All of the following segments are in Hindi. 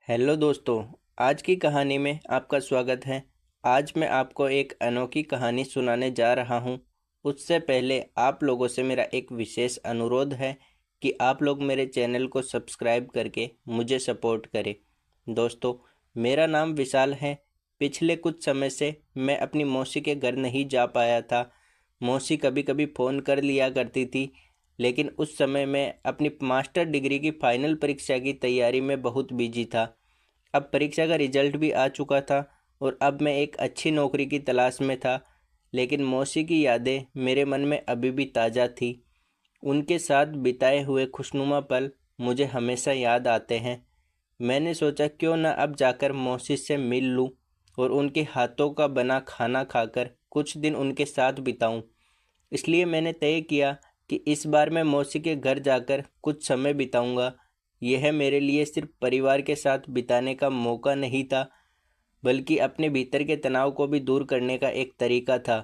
हेलो दोस्तों। आज की कहानी में आपका स्वागत है। आज मैं आपको एक अनोखी कहानी सुनाने जा रहा हूँ। उससे पहले आप लोगों से मेरा एक विशेष अनुरोध है कि आप लोग मेरे चैनल को सब्सक्राइब करके मुझे सपोर्ट करें। दोस्तों, मेरा नाम विशाल है। पिछले कुछ समय से मैं अपनी मौसी के घर नहीं जा पाया था। मौसी कभी कभी फ़ोन कर लिया करती थी, लेकिन उस समय मैं अपनी मास्टर डिग्री की फाइनल परीक्षा की तैयारी में बहुत बिजी था। अब परीक्षा का रिजल्ट भी आ चुका था और अब मैं एक अच्छी नौकरी की तलाश में था, लेकिन मौसी की यादें मेरे मन में अभी भी ताज़ा थी। उनके साथ बिताए हुए खुशनुमा पल मुझे हमेशा याद आते हैं। मैंने सोचा क्यों न अब जाकर मौसी से मिल लूं और उनके हाथों का बना खाना खाकर कुछ दिन उनके साथ बिताऊं। इसलिए मैंने तय किया कि इस बार मैं मौसी के घर जाकर कुछ समय बिताऊंगा। यह मेरे लिए सिर्फ परिवार के साथ बिताने का मौका नहीं था, बल्कि अपने भीतर के तनाव को भी दूर करने का एक तरीका था।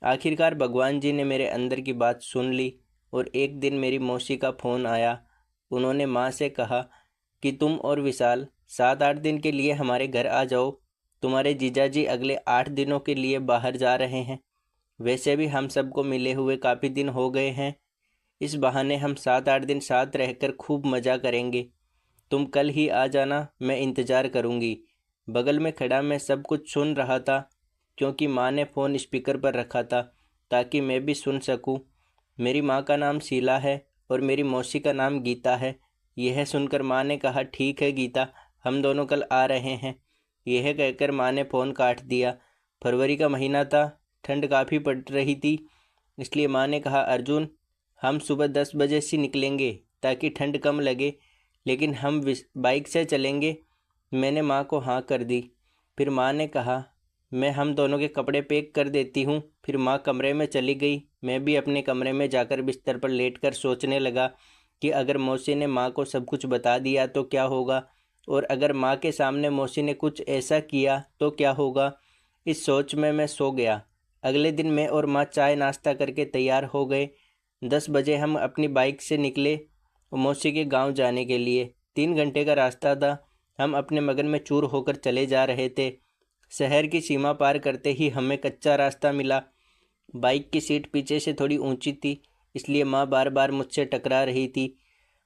आखिरकार भगवान जी ने मेरे अंदर की बात सुन ली और एक दिन मेरी मौसी का फ़ोन आया। उन्होंने माँ से कहा कि तुम और विशाल 7-8 दिन के लिए हमारे घर आ जाओ। तुम्हारे जीजाजी अगले 8 दिनों के लिए बाहर जा रहे हैं। वैसे भी हम सबको मिले हुए काफ़ी दिन हो गए हैं। इस बहाने हम 7-8 दिन साथ रहकर खूब मज़ा करेंगे। तुम कल ही आ जाना, मैं इंतज़ार करूँगी। बगल में खड़ा मैं सब कुछ सुन रहा था, क्योंकि माँ ने फ़ोन स्पीकर पर रखा था ताकि मैं भी सुन सकूं। मेरी माँ का नाम शीला है और मेरी मौसी का नाम गीता है। यह सुनकर माँ ने कहा, ठीक है गीता, हम दोनों कल आ रहे हैं। यह कहकर माँ ने फ़ोन काट दिया। फरवरी का महीना था, ठंड काफ़ी पड़ रही थी। इसलिए माँ ने कहा, अर्जुन, हम सुबह 10 बजे से निकलेंगे ताकि ठंड कम लगे, लेकिन हम बाइक से चलेंगे। मैंने माँ को हाँ कर दी। फिर माँ ने कहा, मैं हम दोनों के कपड़े पैक कर देती हूँ। फिर माँ कमरे में चली गई। मैं भी अपने कमरे में जाकर बिस्तर पर लेटकर सोचने लगा कि अगर मौसी ने माँ को सब कुछ बता दिया तो क्या होगा, और अगर माँ के सामने मौसी ने कुछ ऐसा किया तो क्या होगा। इस सोच में मैं सो गया। अगले दिन मैं और माँ चाय नाश्ता करके तैयार हो गए। 10 बजे हम अपनी बाइक से निकले मौसी के गांव जाने के लिए। 3 घंटे का रास्ता था। हम अपने मगन में चूर होकर चले जा रहे थे। शहर की सीमा पार करते ही हमें कच्चा रास्ता मिला। बाइक की सीट पीछे से थोड़ी ऊंची थी, इसलिए माँ बार बार मुझसे टकरा रही थी।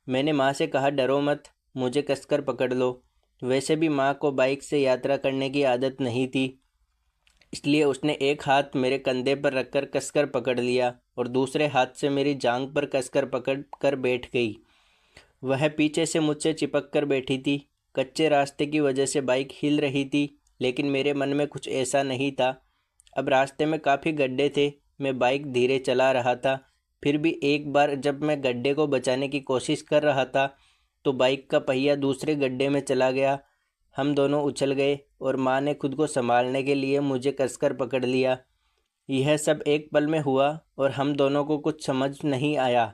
मैंने माँ से कहा, डरो मत, मुझे कसकर पकड़ लो। वैसे भी माँ को बाइक से यात्रा करने की आदत नहीं थी, इसलिए उसने एक हाथ मेरे कंधे पर रखकर कसकर पकड़ लिया और दूसरे हाथ से मेरी जांघ पर कसकर पकड़ कर बैठ गई। वह पीछे से मुझसे चिपक कर बैठी थी। कच्चे रास्ते की वजह से बाइक हिल रही थी, लेकिन मेरे मन में कुछ ऐसा नहीं था। अब रास्ते में काफ़ी गड्ढे थे। मैं बाइक धीरे चला रहा था। फिर भी एक बार जब मैं गड्ढे को बचाने की कोशिश कर रहा था, तो बाइक का पहिया दूसरे गड्ढे में चला गया। हम दोनों उछल गए और माँ ने खुद को संभालने के लिए मुझे कसकर पकड़ लिया। यह सब एक पल में हुआ और हम दोनों को कुछ समझ नहीं आया।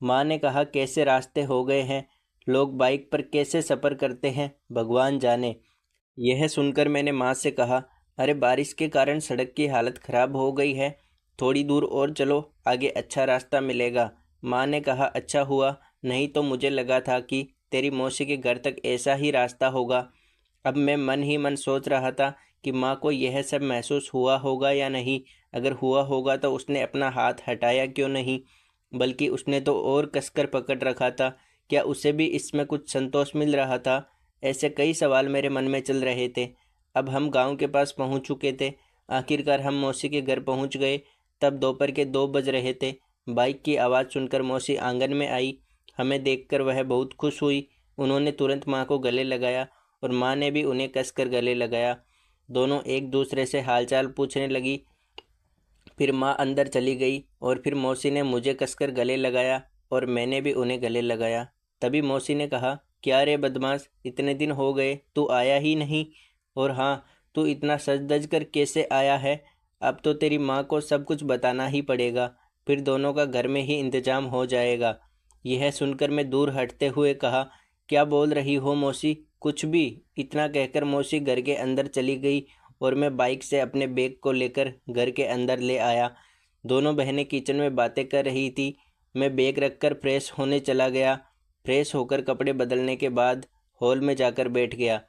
माँ ने कहा, कैसे रास्ते हो गए हैं, लोग बाइक पर कैसे सफ़र करते हैं, भगवान जाने। यह सुनकर मैंने माँ से कहा, अरे बारिश के कारण सड़क की हालत ख़राब हो गई है, थोड़ी दूर और चलो, आगे अच्छा रास्ता मिलेगा। माँ ने कहा, अच्छा हुआ, नहीं तो मुझे लगा था कि तेरी मौसी के घर तक ऐसा ही रास्ता होगा। अब मैं मन ही मन सोच रहा था कि माँ को यह सब महसूस हुआ होगा या नहीं। अगर हुआ होगा तो उसने अपना हाथ हटाया क्यों नहीं, बल्कि उसने तो और कसकर पकड़ रखा था। क्या उसे भी इसमें कुछ संतोष मिल रहा था? ऐसे कई सवाल मेरे मन में चल रहे थे। अब हम गांव के पास पहुंच चुके थे। आखिरकार हम मौसी के घर पहुंच गए। तब दोपहर के 2 बज रहे थे। बाइक की आवाज़ सुनकर मौसी आंगन में आई। हमें देखकर वह बहुत खुश हुई। उन्होंने तुरंत माँ को गले लगाया और माँ ने भी उन्हें कसकर गले लगाया। दोनों एक दूसरे से हालचाल पूछने लगी। फिर माँ अंदर चली गई और फिर मौसी ने मुझे कसकर गले लगाया और मैंने भी उन्हें गले लगाया। तभी मौसी ने कहा, क्या रे बदमाश, इतने दिन हो गए तू आया ही नहीं। और हाँ, तू इतना सज धज कर कैसे आया है? अब तो तेरी माँ को सब कुछ बताना ही पड़ेगा, फिर दोनों का घर में ही इंतजाम हो जाएगा। यह सुनकर मैं दूर हटते हुए कहा, क्या बोल रही हो मौसी? कुछ भी। इतना कहकर मौसी घर के अंदर चली गई और मैं बाइक से अपने बैग को लेकर घर के अंदर ले आया। दोनों बहनें किचन में बातें कर रही थी। मैं बैग रखकर फ्रेश होने चला गया। फ्रेश होकर कपड़े बदलने के बाद हॉल में जाकर बैठ गया।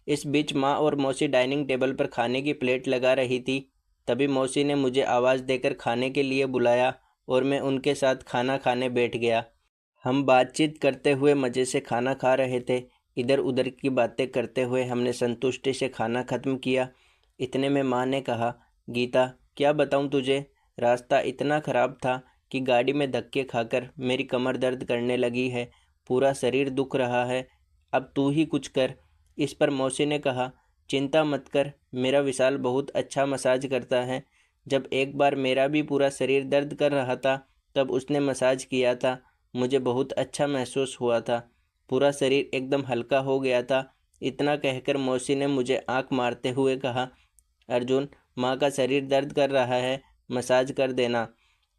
इस बीच माँ और मौसी डाइनिंग टेबल पर खाने की प्लेट लगा रही थी। तभी मौसी ने मुझे आवाज़ देकर खाने के लिए बुलाया और मैं उनके साथ खाना खाने बैठ गया। हम बातचीत करते हुए मज़े से खाना खा रहे थे। इधर उधर की बातें करते हुए हमने संतुष्टि से खाना ख़त्म किया। इतने में माँ ने कहा, गीता क्या बताऊँ तुझे, रास्ता इतना ख़राब था कि गाड़ी में धक्के खाकर मेरी कमर दर्द करने लगी है, पूरा शरीर दुख रहा है, अब तू ही कुछ कर। इस पर मौसी ने कहा, चिंता मत कर, मेरा विशाल बहुत अच्छा मसाज करता है। जब एक बार मेरा भी पूरा शरीर दर्द कर रहा था तब उसने मसाज किया था, मुझे बहुत अच्छा महसूस हुआ था, पूरा शरीर एकदम हल्का हो गया था। इतना कहकर मौसी ने मुझे आंख मारते हुए कहा, अर्जुन, माँ का शरीर दर्द कर रहा है, मसाज कर देना,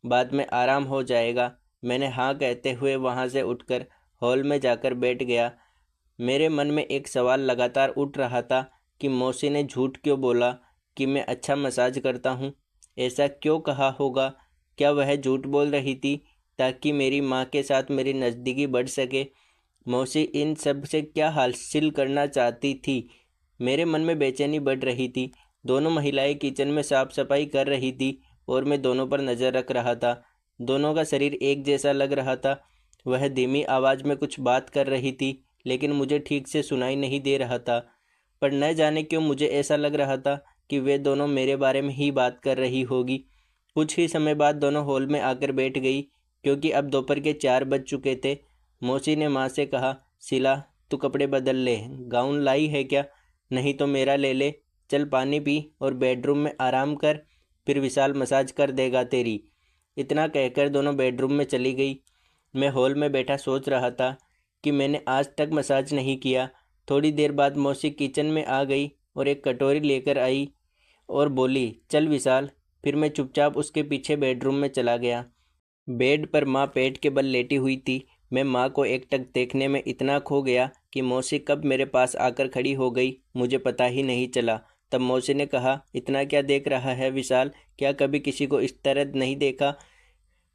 बाद में आराम हो जाएगा। मैंने हाँ कहते हुए वहाँ से उठकर हॉल में जाकर बैठ गया। मेरे मन में एक सवाल लगातार उठ रहा था कि मौसी ने झूठ क्यों बोला कि मैं अच्छा मसाज करता हूँ। ऐसा क्यों कहा होगा? क्या वह झूठ बोल रही थी ताकि मेरी माँ के साथ मेरी नज़दीकी बढ़ सके? मौसी इन सब से क्या हासिल करना चाहती थी? मेरे मन में बेचैनी बढ़ रही थी। दोनों महिलाएं किचन में साफ सफाई कर रही थी और मैं दोनों पर नज़र रख रहा था। दोनों का शरीर एक जैसा लग रहा था। वह धीमी आवाज़ में कुछ बात कर रही थी लेकिन मुझे ठीक से सुनाई नहीं दे रहा था। पर न जाने क्यों मुझे ऐसा लग रहा था कि वे दोनों मेरे बारे में ही बात कर रही होगी। कुछ ही समय बाद दोनों हॉल में आकर बैठ गई क्योंकि अब दोपहर के 4 बज चुके थे। मौसी ने माँ से कहा, शीला तू कपड़े बदल ले, गाउन लाई है क्या? नहीं तो मेरा ले ले, चल पानी पी और बेडरूम में आराम कर, फिर विशाल मसाज कर देगा तेरी। इतना कहकर दोनों बेडरूम में चली गई। मैं हॉल में बैठा सोच रहा था कि मैंने आज तक मसाज नहीं किया। थोड़ी देर बाद मौसी किचन में आ गई और एक कटोरी लेकर आई और बोली, चल विशाल। फिर मैं चुपचाप उसके पीछे बेडरूम में चला गया। बेड पर माँ पेट के बल लेटी हुई थी। मैं माँ को एकटक देखने में इतना खो गया कि मौसी कब मेरे पास आकर खड़ी हो गई मुझे पता ही नहीं चला। तब मौसी ने कहा, इतना क्या देख रहा है विशाल, क्या कभी किसी को इस तरह नहीं देखा?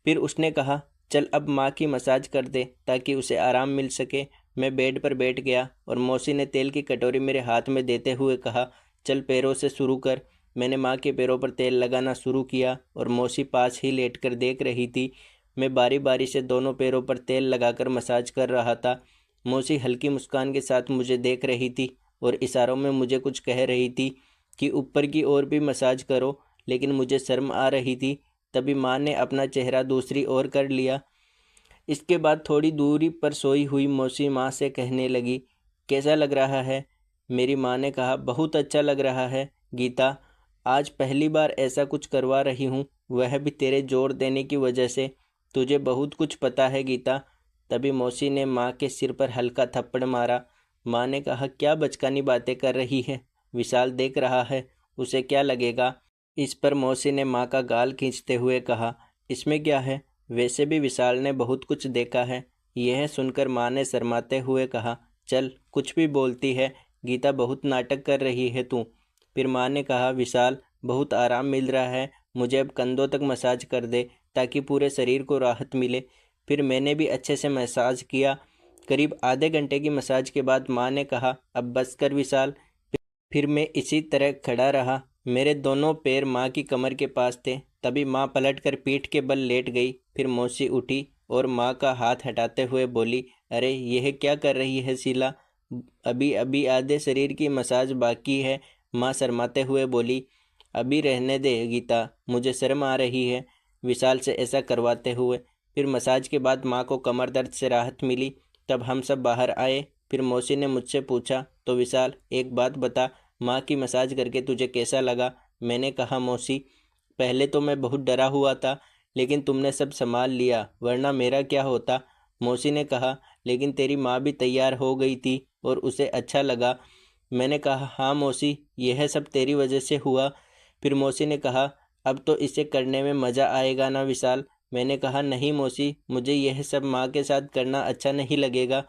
फिर उसने कहा, चल अब माँ की मसाज कर दे ताकि उसे आराम मिल सके। मैं बेड पर बैठ गया और मौसी ने तेल की कटोरी मेरे हाथ में देते हुए कहा, चल पैरों से शुरू कर। मैंने माँ के पैरों पर तेल लगाना शुरू किया और मौसी पास ही लेटकर देख रही थी। मैं बारी बारी से दोनों पैरों पर तेल लगाकर मसाज कर रहा था। मौसी हल्की मुस्कान के साथ मुझे देख रही थी और इशारों में मुझे कुछ कह रही थी कि ऊपर की ओर भी मसाज करो, लेकिन मुझे शर्म आ रही थी। तभी माँ ने अपना चेहरा दूसरी ओर कर लिया। इसके बाद थोड़ी दूरी पर सोई हुई मौसी माँ से कहने लगी, कैसा लग रहा है? मेरी माँ ने कहा, बहुत अच्छा लग रहा है गीता, आज पहली बार ऐसा कुछ करवा रही हूँ, वह भी तेरे जोर देने की वजह से। तुझे बहुत कुछ पता है गीता। तभी मौसी ने माँ के सिर पर हल्का थप्पड़ मारा। माँ ने कहा, क्या बचकानी बातें कर रही है, विशाल देख रहा है, उसे क्या लगेगा? इस पर मौसी ने माँ का गाल खींचते हुए कहा, इसमें क्या है, वैसे भी विशाल ने बहुत कुछ देखा है। यह सुनकर माँ ने शर्माते हुए कहा, चल कुछ भी बोलती है, गीता बहुत नाटक कर रही है तू। फिर माँ ने कहा, विशाल बहुत आराम मिल रहा है, मुझे अब कंधों तक मसाज कर दे ताकि पूरे शरीर को राहत मिले। फिर मैंने भी अच्छे से मसाज किया। करीब आधे घंटे की मसाज के बाद माँ ने कहा, अब बस कर विशाल। फिर मैं इसी तरह खड़ा रहा। मेरे दोनों पैर माँ की कमर के पास थे। तभी माँ पलटकर पीठ के बल लेट गई। फिर मौसी उठी और माँ का हाथ हटाते हुए बोली, अरे यह क्या कर रही है शीला, अभी अभी आधे शरीर की मसाज बाकी है। माँ शर्माते हुए बोली, अभी रहने दे गीता, मुझे शर्म आ रही है विशाल से ऐसा करवाते हुए। फिर मसाज के बाद माँ को कमर दर्द से राहत मिली। तब हम सब बाहर आए। फिर मौसी ने मुझसे पूछा, तो विशाल एक बात बता, माँ की मसाज करके तुझे कैसा लगा? मैंने कहा, मौसी पहले तो मैं बहुत डरा हुआ था, लेकिन तुमने सब संभाल लिया, वरना मेरा क्या होता? मौसी ने कहा, लेकिन तेरी माँ भी तैयार हो गई थी और उसे अच्छा लगा। मैंने कहा, हाँ मौसी, यह सब तेरी वजह से हुआ। फिर मौसी ने कहा, अब तो इसे करने में मज़ा आएगा ना विशाल? मैंने कहा, नहीं मौसी, मुझे यह सब माँ के साथ करना अच्छा नहीं लगेगा।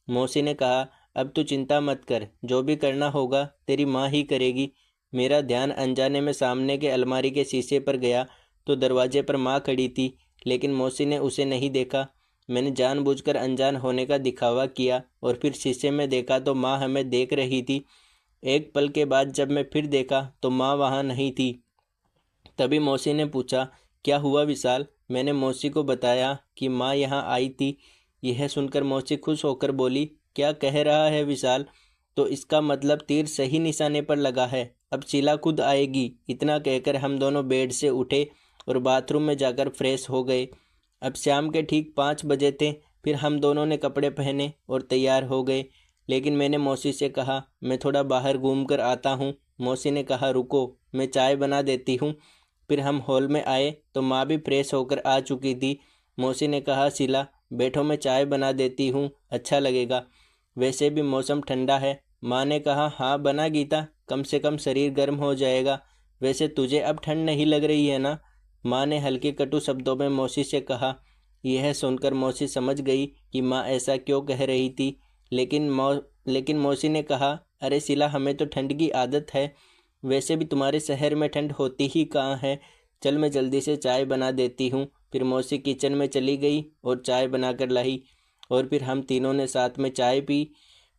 मौसी ने कहा, अब तू चिंता मत कर, जो भी करना होगा तेरी माँ ही करेगी। मेरा ध्यान अनजाने में सामने के अलमारी के शीशे पर गया तो दरवाजे पर माँ खड़ी थी, लेकिन मौसी ने उसे नहीं देखा। मैंने जानबूझकर अनजान होने का दिखावा किया और फिर शीशे में देखा तो माँ हमें देख रही थी। एक पल के बाद जब मैं फिर देखा तो माँ वहाँ नहीं थी। तभी मौसी ने पूछा, क्या हुआ विशाल? मैंने मौसी को बताया कि माँ यहाँ आई थी। यह सुनकर मौसी खुश होकर बोली, क्या कह रहा है विशाल? तो इसका मतलब तीर सही निशाने पर लगा है। अब शीला खुद आएगी। इतना कहकर हम दोनों बेड से उठे और बाथरूम में जाकर फ्रेश हो गए। अब शाम के ठीक 5 बजे थे। फिर हम दोनों ने कपड़े पहने और तैयार हो गए। लेकिन मैंने मौसी से कहा, मैं थोड़ा बाहर घूम कर आता हूँ। मौसी ने कहा, रुको, मैं चाय बना देती हूँ। फिर हम हॉल में आए तो माँ भी फ्रेश होकर आ चुकी थी। मौसी ने कहा, शीला बैठो, मैं चाय बना देती हूँ, अच्छा लगेगा। वैसे भी मौसम ठंडा है। माँ ने कहा, हाँ बना गीता, कम से कम शरीर गर्म हो जाएगा। वैसे तुझे अब ठंड नहीं लग रही है ना? माँ ने हल्के कटु शब्दों में मौसी से कहा। यह सुनकर मौसी समझ गई कि माँ ऐसा क्यों कह रही थी। लेकिन मौसी ने कहा, अरे शीला, हमें तो ठंड की आदत है। वैसे भी तुम्हारे शहर में ठंड होती ही कहाँ है। चल मैं जल्दी से चाय बना देती हूँ। फिर मौसी किचन में चली गई और चाय बनाकर लाई और फिर हम तीनों ने साथ में चाय पी।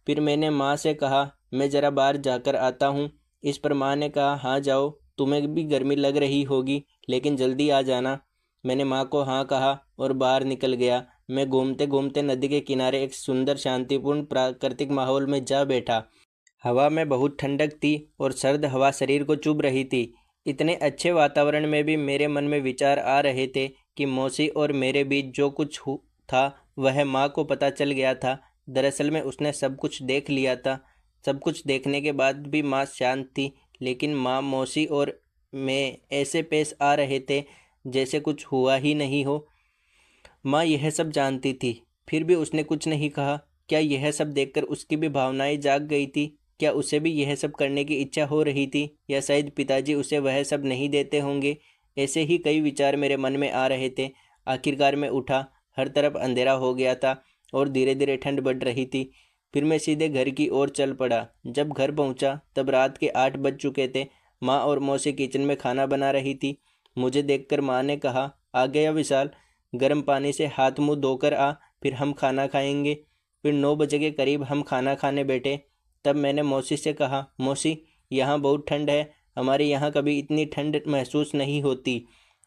फिर मैंने माँ से कहा, मैं ज़रा बाहर जाकर आता हूँ। इस पर माँ ने कहा, हाँ जाओ, तुम्हें भी गर्मी लग रही होगी, लेकिन जल्दी आ जाना। मैंने माँ को हाँ कहा और बाहर निकल गया। मैं घूमते घूमते नदी के किनारे एक सुंदर शांतिपूर्ण प्राकृतिक माहौल में जा बैठा। हवा में बहुत ठंडक थी और सर्द हवा शरीर को चुभ रही थी। इतने अच्छे वातावरण में भी मेरे मन में विचार आ रहे थे कि मौसी और मेरे बीच जो कुछ था वह माँ को पता चल गया था। दरअसल में उसने सब कुछ देख लिया था। सब कुछ देखने के बाद भी माँ शांत थी, लेकिन माँ, मौसी और मैं ऐसे पेश आ रहे थे जैसे कुछ हुआ ही नहीं हो। माँ यह सब जानती थी, फिर भी उसने कुछ नहीं कहा। क्या यह सब देखकर उसकी भी भावनाएं जाग गई थी? क्या उसे भी यह सब करने की इच्छा हो रही थी, या शायद पिताजी उसे वह सब नहीं देते होंगे? ऐसे ही कई विचार मेरे मन में आ रहे थे। आखिरकार मैं उठा। हर तरफ अंधेरा हो गया था और धीरे धीरे ठंड बढ़ रही थी। फिर मैं सीधे घर की ओर चल पड़ा। जब घर पहुंचा तब रात के 8 बज चुके थे। माँ और मौसी किचन में खाना बना रही थी। मुझे देखकर माँ ने कहा, आ गया विशाल, गर्म पानी से हाथ मुंह धोकर आ, फिर हम खाना खाएंगे। फिर 9 बजे के करीब हम खाना खाने बैठे। तब मैंने मौसी से कहा, मौसी यहाँ बहुत ठंड है, हमारे यहाँ कभी इतनी ठंड महसूस नहीं होती।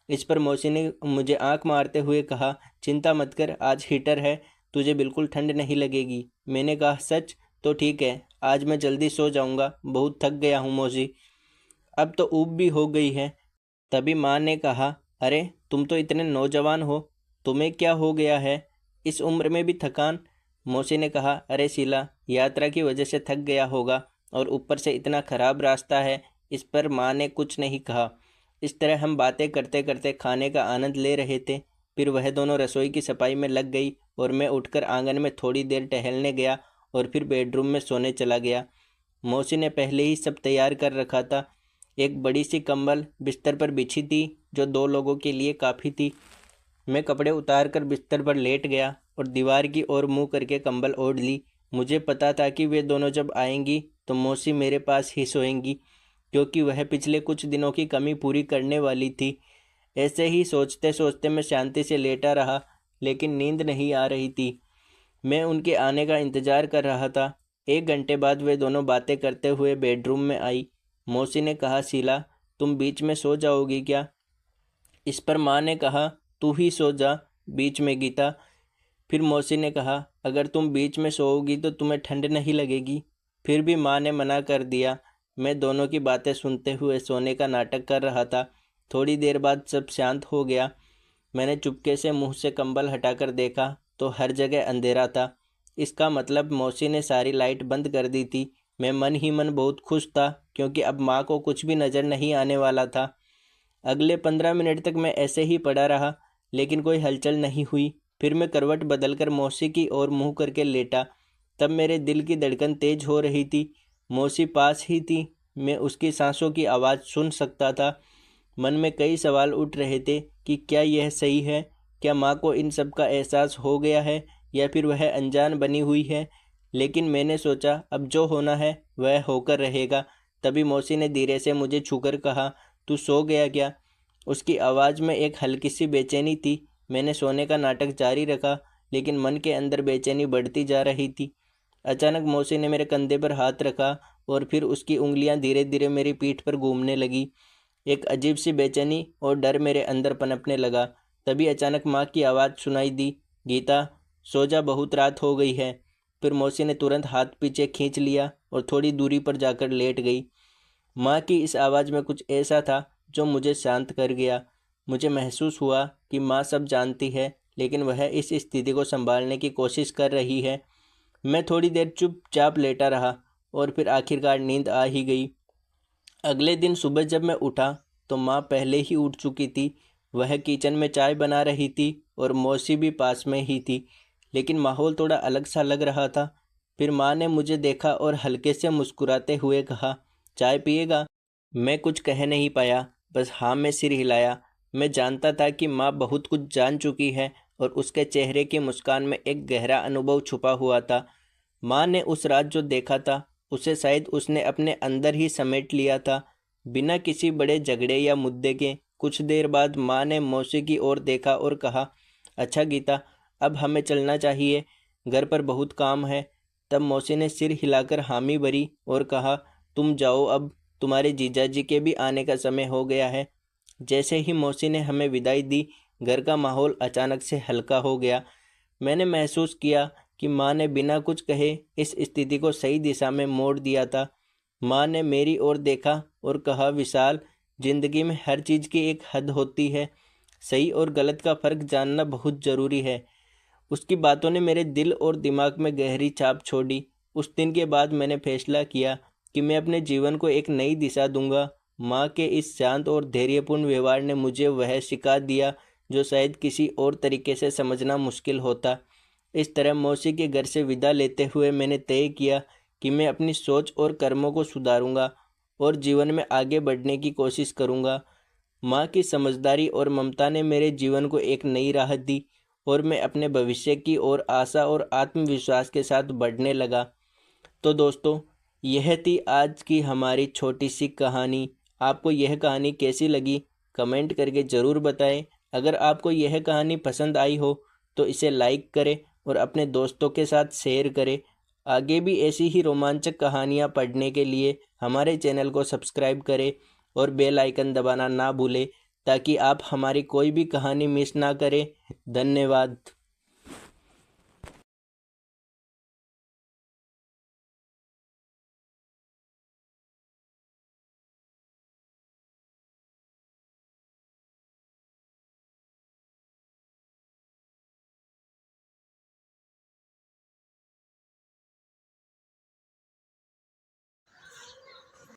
इस पर मौसी ने मुझे आंख मारते हुए कहा, चिंता मत कर, आज हीटर है, तुझे बिल्कुल ठंड नहीं लगेगी। मैंने कहा, सच? तो ठीक है, आज मैं जल्दी सो जाऊँगा, बहुत थक गया हूँ मौसी, अब तो ऊब भी हो गई है। तभी माँ ने कहा, अरे तुम तो इतने नौजवान हो, तुम्हें क्या हो गया है, इस उम्र में भी थकान? मौसी ने कहा, अरे शीला, यात्रा की वजह से थक गया होगा और ऊपर से इतना खराब रास्ता है। इस पर माँ ने कुछ नहीं कहा। इस तरह हम बातें करते करते खाने का आनंद ले रहे थे। फिर वह दोनों रसोई की सफाई में लग गई और मैं उठकर आंगन में थोड़ी देर टहलने गया और फिर बेडरूम में सोने चला गया। मौसी ने पहले ही सब तैयार कर रखा था। एक बड़ी सी कंबल बिस्तर पर बिछी थी जो 2 लोगों के लिए काफ़ी थी। मैं कपड़े उतार कर बिस्तर पर लेट गया और दीवार की ओर मुंह करके कंबल ओढ़ ली। मुझे पता था कि वे दोनों जब आएंगी तो मौसी मेरे पास ही सोएंगी, क्योंकि वह पिछले कुछ दिनों की कमी पूरी करने वाली थी। ऐसे ही सोचते सोचते मैं शांति से लेटा रहा, लेकिन नींद नहीं आ रही थी। मैं उनके आने का इंतज़ार कर रहा था। 1 घंटे बाद वे दोनों बातें करते हुए बेडरूम में आई। मौसी ने कहा, शीला, तुम बीच में सो जाओगी क्या? इस पर माँ ने कहा, तू ही सो जा बीच में गीता। फिर मौसी ने कहा, अगर तुम बीच में सोओगी तो तुम्हें ठंड नहीं लगेगी। फिर भी माँ ने मना कर दिया। मैं दोनों की बातें सुनते हुए सोने का नाटक कर रहा था। थोड़ी देर बाद सब शांत हो गया। मैंने चुपके से मुंह से कंबल हटाकर देखा तो हर जगह अंधेरा था। इसका मतलब मौसी ने सारी लाइट बंद कर दी थी। मैं मन ही मन बहुत खुश था, क्योंकि अब माँ को कुछ भी नज़र नहीं आने वाला था। अगले 15 मिनट तक मैं ऐसे ही पड़ा रहा, लेकिन कोई हलचल नहीं हुई। फिर मैं करवट बदलकर मौसी की ओर मुंह करके लेटा। तब मेरे दिल की धड़कन तेज हो रही थी। मौसी पास ही थी। मैं उसकी सांसों की आवाज़ सुन सकता था। मन में कई सवाल उठ रहे थे कि क्या यह सही है? क्या माँ को इन सब का एहसास हो गया है, या फिर वह अनजान बनी हुई है? लेकिन मैंने सोचा, अब जो होना है वह होकर रहेगा। तभी मौसी ने धीरे से मुझे छूकर कहा, तू सो गया क्या? उसकी आवाज़ में एक हल्की सी बेचैनी थी। मैंने सोने का नाटक जारी रखा, लेकिन मन के अंदर बेचैनी बढ़ती जा रही थी। अचानक मौसी ने मेरे कंधे पर हाथ रखा और फिर उसकी उंगलियां धीरे धीरे मेरी पीठ पर घूमने लगी। एक अजीब सी बेचैनी और डर मेरे अंदर पनपने लगा। तभी अचानक माँ की आवाज़ सुनाई दी, गीता सो जा, बहुत रात हो गई है। फिर मौसी ने तुरंत हाथ पीछे खींच लिया और थोड़ी दूरी पर जाकर लेट गई। माँ की इस आवाज़ में कुछ ऐसा था जो मुझे शांत कर गया। मुझे महसूस हुआ कि माँ सब जानती है, लेकिन वह इस स्थिति को संभालने की कोशिश कर रही है। मैं थोड़ी देर चुपचाप लेटा रहा और फिर आखिरकार नींद आ ही गई। अगले दिन सुबह जब मैं उठा तो माँ पहले ही उठ चुकी थी। वह किचन में चाय बना रही थी और मौसी भी पास में ही थी, लेकिन माहौल थोड़ा अलग सा लग रहा था। फिर माँ ने मुझे देखा और हल्के से मुस्कुराते हुए कहा, चाय पिएगा? मैं कुछ कह नहीं पाया, बस हाँ में सिर हिलाया। मैं जानता था कि माँ बहुत कुछ जान चुकी है और उसके चेहरे की मुस्कान में एक गहरा अनुभव छुपा हुआ था। माँ ने उस रात जो देखा था उसे शायद उसने अपने अंदर ही समेट लिया था, बिना किसी बड़े झगड़े या मुद्दे के। कुछ देर बाद माँ ने मौसी की ओर देखा और कहा, अच्छा गीता, अब हमें चलना चाहिए, घर पर बहुत काम है। तब मौसी ने सिर हिलाकर हामी भरी और कहा, तुम जाओ, अब तुम्हारे जीजाजी के भी आने का समय हो गया है। जैसे ही मौसी ने हमें विदाई दी, घर का माहौल अचानक से हल्का हो गया। मैंने महसूस किया कि माँ ने बिना कुछ कहे इस स्थिति को सही दिशा में मोड़ दिया था। माँ ने मेरी ओर देखा और कहा, विशाल, जिंदगी में हर चीज़ की एक हद होती है। सही और गलत का फ़र्क जानना बहुत ज़रूरी है। उसकी बातों ने मेरे दिल और दिमाग में गहरी छाप छोड़ी। उस दिन के बाद मैंने फैसला किया कि मैं अपने जीवन को एक नई दिशा दूंगा। माँ के इस शांत और धैर्यपूर्ण व्यवहार ने मुझे वह सिखा दिया जो शायद किसी और तरीके से समझना मुश्किल होता। इस तरह मौसी के घर से विदा लेते हुए मैंने तय किया कि मैं अपनी सोच और कर्मों को सुधारूंगा और जीवन में आगे बढ़ने की कोशिश करूंगा। माँ की समझदारी और ममता ने मेरे जीवन को एक नई राह दी और मैं अपने भविष्य की ओर आशा और आत्मविश्वास के साथ बढ़ने लगा। तो दोस्तों, यह थी आज की हमारी छोटी सी कहानी। आपको यह कहानी कैसी लगी, कमेंट करके ज़रूर बताएं। अगर आपको यह कहानी पसंद आई हो तो इसे लाइक करें और अपने दोस्तों के साथ शेयर करें। आगे भी ऐसी ही रोमांचक कहानियाँ पढ़ने के लिए हमारे चैनल को सब्सक्राइब करें और बेल आइकन दबाना ना भूलें, ताकि आप हमारी कोई भी कहानी मिस ना करें। धन्यवाद।